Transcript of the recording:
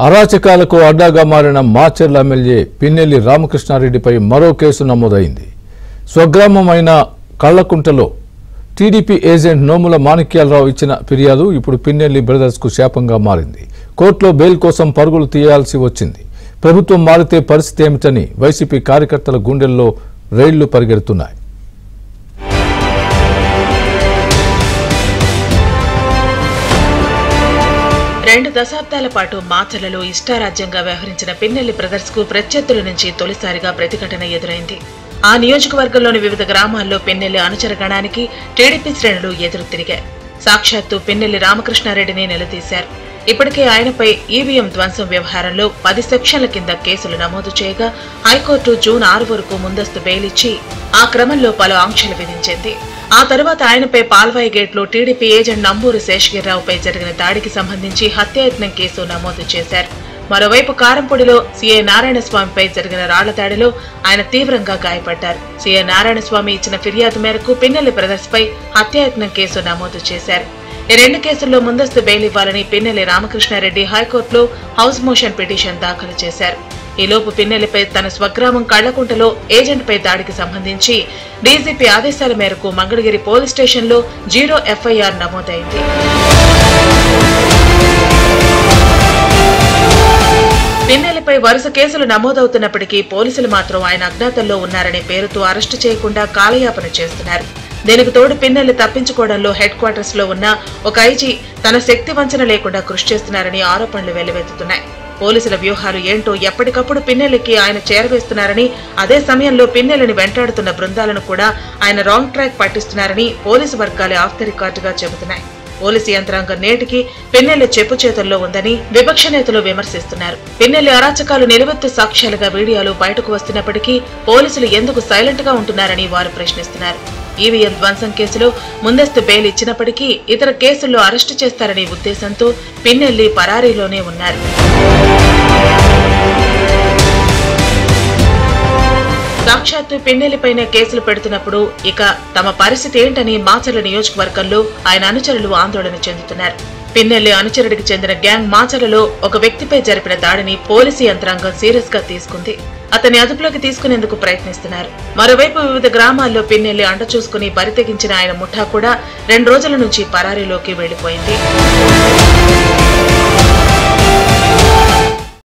అరాచకాలకు అడ్డాగా మారిన మాచర్ల ఎమ్మెల్యే పిన్నెల్లి రామకృష్ణారెడ్డిపై మరో కేసు నమోదైంది. స్వగ్రామమైన కళ్లకుంటలో టీడీపీ ఏజెంట్ నోముల మాణిక్యాలరావు ఇచ్చిన ఫిర్యాదు ఇప్పుడు పిన్నెల్లి బ్రదర్స్ కు శాపంగా మారింది. కోర్టులో బెయిల్ కోసం పరుగులు తీయాల్సి వచ్చింది. ప్రభుత్వం మారితే పరిస్థితి ఏమిటని వైసీపీ కార్యకర్తల గుండెల్లో రైళ్లు పరిగెడుతున్నాయి. రెండు దశాబ్దాల పాటు మాచర్లలో ఇష్టారాజ్యంగా వ్యవహరించిన పిన్నెల్లి బ్రదర్స్ కు ప్రత్యర్థుల నుంచి తొలిసారిగా ప్రతిఘటన ఎదురైంది. ఆ నియోజకవర్గంలోని వివిధ గ్రామాల్లో పిన్నెల్లి అనుచరగణానికి టీడీపీ శ్రేణులు ఎదురు తిరిగాయి. సాక్షాత్తు పిన్నెల్లి రామకృష్ణారెడ్డిని నిలదీశారు. ఇప్పటికే ఆయనపై ఈవీఎం ధ్వంసం వ్యవహారంలో 10 సెక్షన్ల కింద కేసులు నమోదు చేయగా హైకోర్టు జూన్ 6 వరకు ముందస్తు బెయిల్ ఇచ్చి ఆ క్రమంలో పలు ఆంక్షలు విధించింది. ఆ తర్వాత ఆయనపై పాల్వాయి గేట్లో టీడీపీ ఏజెంట్ నంబూరు శేషగిరిరావుపై జరిగిన దాడికి సంబంధించి హత్యాయత్నం కేసు నమోదు చేశారు. మరోవైపు కారంపొడిలో సీఐ నారాయణస్వామిపై జరిగిన రాళ్ల దాడిలో ఆయన తీవ్రంగా గాయపడ్డారు. సీఐ నారాయణస్వామి ఇచ్చిన ఫిర్యాదు మేరకు పిన్నెల్లి బ్రదర్స్ పై హత్యాయత్నం కేసు నమోదు చేశారు. ఈ 2 కేసుల్లో ముందస్తు బెయిల్ ఇవ్వాలని పిన్నెల్లి రామకృష్ణారెడ్డి హైకోర్టులో హౌస్ మోషన్ పిటిషన్ దాఖలు చేశారు. ఈలోపు పిన్నెల్లిపై తన స్వగ్రామం కళ్లకుంటలో ఏజెంట్పై దాడికి సంబంధించి డీజీపీ ఆదేశాల మేరకు మంగళగిరి పోలీస్ స్టేషన్లో 0 ఎఫ్ఐఆర్ నమోదైంది. పిన్నెల్లిపై వరుస కేసులు నమోదవుతున్నప్పటికీ పోలీసులు మాత్రం ఆయన అజ్ఞాతంలో ఉన్నారనే పేరుతో అరెస్టు చేయకుండా కాలయాపన చేస్తున్నారు. దీనికి తోడు పిన్నెల్లి తప్పించుకోవడంలో హెడ్ క్వార్టర్స్ లో ఉన్న ఒక ఐజీ తన శక్తి వంచన లేకుండా కృషి చేస్తున్నారని ఆరోపణలు వెల్లువెత్తుతున్నాయి. పోలీసుల వ్యూహాలు ఏంటో ఎప్పటికప్పుడు పిన్నెల్లికి ఆయన చేరవేస్తున్నారని, అదే సమయంలో పిన్నెల్లిని వెంటాడుతున్న బృందాలను కూడా ఆయన రాంగ్ ట్రాక్ పట్టిస్తున్నారని పోలీసు వర్గాలే ఆఫ్ ది రికార్డుగా చెబుతున్నాయి. పోలీసు యంత్రాంగం నేటికి పిన్నెల్లి చెప్పు చేతుల్లో ఉందని విపక్ష నేతలు విమర్శిస్తున్నారు. పిన్నెల్లి అరాచకాలు నిలువెత్తు సాక్ష్యాలుగా వీడియోలు బయటకు వస్తున్నప్పటికీ పోలీసులు ఎందుకు సైలెంట్ గా ఉంటున్నారని వారు ప్రశ్నిస్తున్నారు. ఈవీఎం ధ్వంసం కేసులో ముందస్తు బెయిల్ ఇచ్చినప్పటికీ ఇతర కేసుల్లో అరెస్టు చేస్తారనే ఉద్దేశంతో పిన్నెల్లి పరారీలోనే ఉన్నారు. సాక్షాత్తు పిన్నెల్లిపైనే కేసులు పెడుతున్నప్పుడు ఇక తమ పరిస్థితి ఏంటని మాచర్ల నియోజకవర్గంలో ఆయన అనుచరులు ఆందోళన చెందుతున్నారు. పిన్నెల్లి అనుచరుడికి చెందిన గ్యాంగ్ మాచర్లలో ఒక వ్యక్తిపై జరిపిన దాడిని పోలీసు యంత్రాంగం సీరియస్ గా తీసుకుంది. అతన్ని అదుపులోకి తీసుకునేందుకు ప్రయత్నిస్తున్నారు. మరోవైపు వివిధ గ్రామాల్లో పిన్నెల్లి అంట చూసుకుని బరితెగించిన ఆయన ముఠా కూడా 2 రోజుల నుంచి పరారీలోకి వెళ్లిపోయింది.